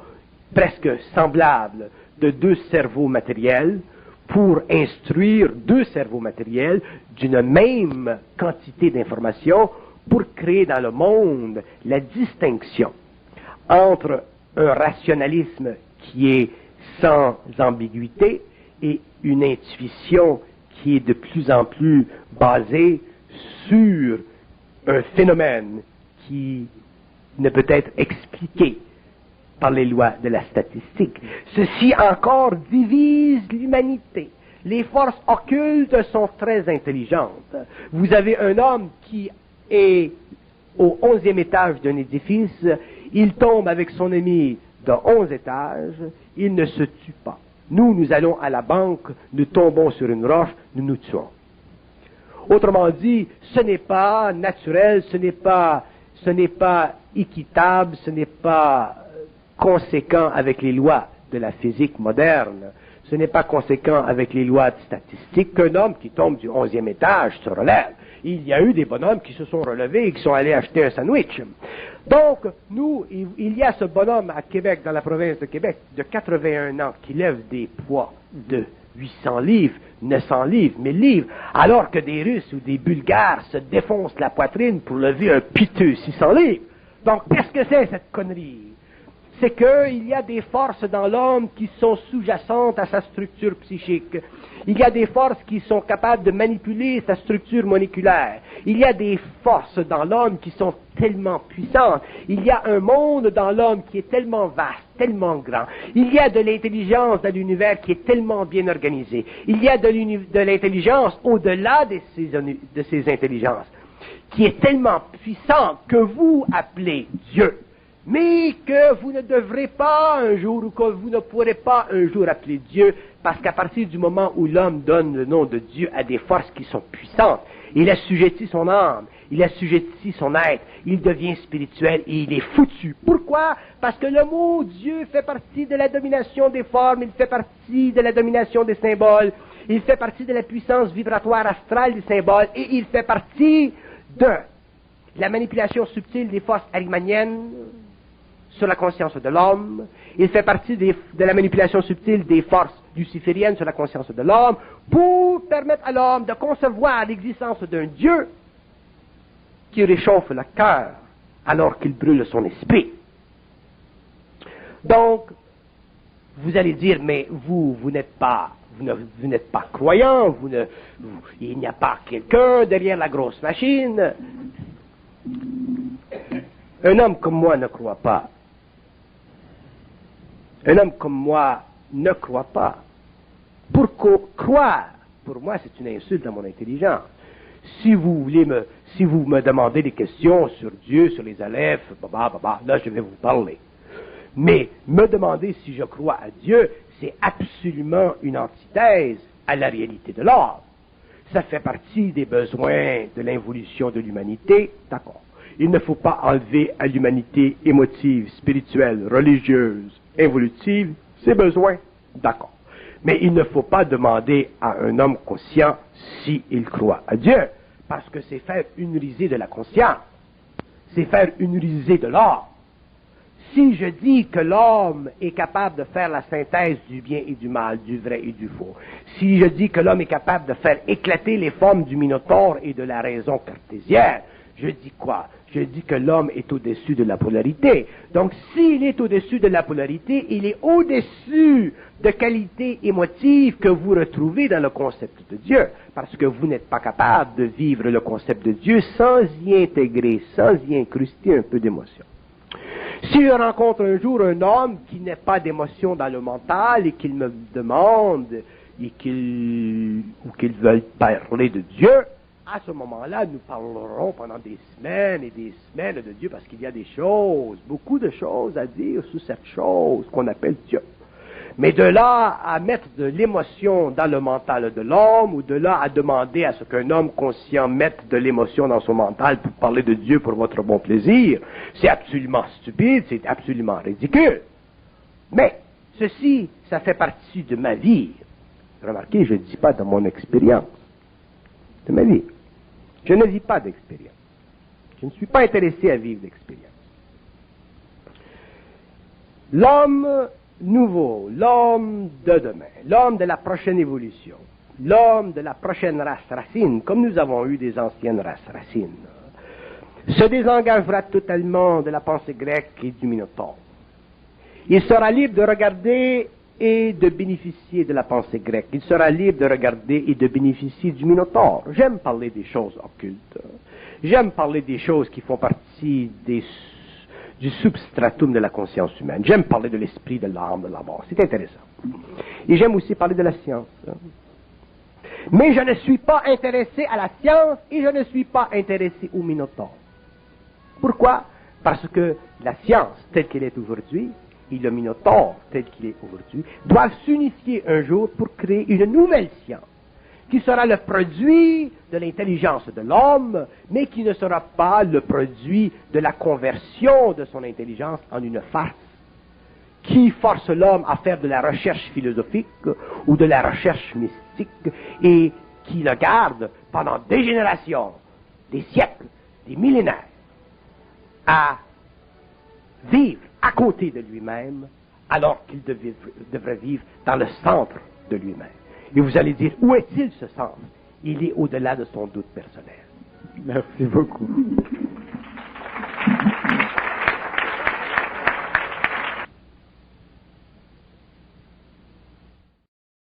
presque semblable de 2 cerveaux matériels pour instruire 2 cerveaux matériels d'une même quantité d'informations pour créer dans le monde la distinction entre un rationalisme qui est sans ambiguïté et une intuition qui est de plus en plus basée sur un phénomène qui ne peut être expliqué par les lois de la statistique. Ceci encore divise l'humanité. Les forces occultes sont très intelligentes. Vous avez un homme qui est au 11e étage d'un édifice, il tombe avec son ami de 11 étages, il ne se tue pas. Nous allons à la banque, nous tombons sur une roche, nous nous tuons. Autrement dit, ce n'est pas naturel, ce n'est pas équitable, ce n'est pas conséquent avec les lois de la physique moderne, ce n'est pas conséquent avec les lois statistiques qu'un homme qui tombe du 11e étage se relève. Il y a eu des bonhommes qui se sont relevés et qui sont allés acheter un sandwich. Donc, il y a ce bonhomme à Québec, dans la province de Québec, de 81 ans, qui lève des poids de 800 livres, 900 livres, 1000 livres, alors que des Russes ou des Bulgares se défoncent la poitrine pour lever un piteux 600 livres. Donc, qu'est-ce que c'est cette connerie? C'est qu'il y a des forces dans l'homme qui sont sous-jacentes à sa structure psychique. Il y a des forces qui sont capables de manipuler sa structure moléculaire. Il y a des forces dans l'homme qui sont tellement puissantes. Il y a un monde dans l'homme qui est tellement vaste, tellement grand. Il y a de l'intelligence dans l'univers qui est tellement bien organisé. Il y a de l'intelligence au-delà de ces intelligences, qui est tellement puissante que vous appelez Dieu. Mais que vous ne devrez pas un jour, ou que vous ne pourrez pas un jour appeler Dieu, parce qu'à partir du moment où l'homme donne le nom de Dieu à des forces qui sont puissantes, il assujettit son âme, il assujettit son être, il devient spirituel et il est foutu. Pourquoi? Parce que le mot Dieu fait partie de la domination des formes, il fait partie de la domination des symboles, il fait partie de la puissance vibratoire astrale des symboles, et il fait partie de la manipulation subtile des forces arimaniennes sur la conscience de l'homme, il fait partie de la manipulation subtile des forces lucifériennes sur la conscience de l'homme, pour permettre à l'homme de concevoir l'existence d'un Dieu qui réchauffe le cœur alors qu'il brûle son esprit. Donc, vous allez dire, mais vous n'êtes pas croyant, il n'y a pas quelqu'un derrière la grosse machine. Un homme comme moi ne croit pas. Un homme comme moi ne croit pas. Pour croire, pour moi, c'est une insulte à mon intelligence. Si vous me demandez des questions sur Dieu, sur les Aleph, là, je vais vous parler. Mais me demander si je crois à Dieu, c'est absolument une antithèse à la réalité de l'homme. Ça fait partie des besoins de l'involution de l'humanité, d'accord. Il ne faut pas enlever à l'humanité émotive, spirituelle, religieuse, évolutive, ses besoins, d'accord. Mais il ne faut pas demander à un homme conscient s'il croit à Dieu, parce que c'est faire une risée de la conscience, c'est faire une risée de l'art. Si je dis que l'homme est capable de faire la synthèse du bien et du mal, du vrai et du faux, si je dis que l'homme est capable de faire éclater les formes du Minotaure et de la raison cartésienne, je dis quoi? Je dis que l'homme est au-dessus de la polarité. Donc, s'il est au-dessus de la polarité, il est au-dessus de qualités émotives que vous retrouvez dans le concept de Dieu, parce que vous n'êtes pas capable de vivre le concept de Dieu sans y intégrer, sans y incruster un peu d'émotion. Si je rencontre un jour un homme qui n'a pas d'émotion dans le mental et qu'il me demande et qu'il veut parler de Dieu, à ce moment-là, nous parlerons pendant des semaines et des semaines de Dieu parce qu'il y a des choses, beaucoup de choses à dire sur cette chose qu'on appelle Dieu. Mais de là à mettre de l'émotion dans le mental de l'homme, ou de là à demander à ce qu'un homme conscient mette de l'émotion dans son mental pour parler de Dieu pour votre bon plaisir, c'est absolument stupide, c'est absolument ridicule. Mais ceci, ça fait partie de ma vie. Remarquez, je ne dis pas de mon expérience, de ma vie. Je ne vis pas d'expérience. Je ne suis pas intéressé à vivre d'expérience. L'homme nouveau, l'homme de demain, l'homme de la prochaine évolution, l'homme de la prochaine race racine, comme nous avons eu des anciennes races racines, se désengagera totalement de la pensée grecque et du Minotaure. Il sera libre de regarder et de bénéficier de la pensée grecque. Il sera libre de regarder et de bénéficier du Minotaure. J'aime parler des choses occultes. J'aime parler des choses qui font partie du substratum de la conscience humaine. J'aime parler de l'esprit, de l'âme, de la mort. C'est intéressant. Et j'aime aussi parler de la science. Mais je ne suis pas intéressé à la science et je ne suis pas intéressé au Minotaure. Pourquoi? Parce que la science, telle qu'elle est aujourd'hui, et le Minotaure, tel qu'il est aujourd'hui, doivent s'unifier un jour pour créer une nouvelle science, qui sera le produit de l'intelligence de l'homme, mais qui ne sera pas le produit de la conversion de son intelligence en une farce, qui force l'homme à faire de la recherche philosophique ou de la recherche mystique, et qui le garde pendant des générations, des siècles, des millénaires, à vivre à côté de lui-même, alors qu'il devrait vivre dans le centre de lui-même. Et vous allez dire, où est-il ce centre? Il est au-delà de son doute personnel. Merci beaucoup.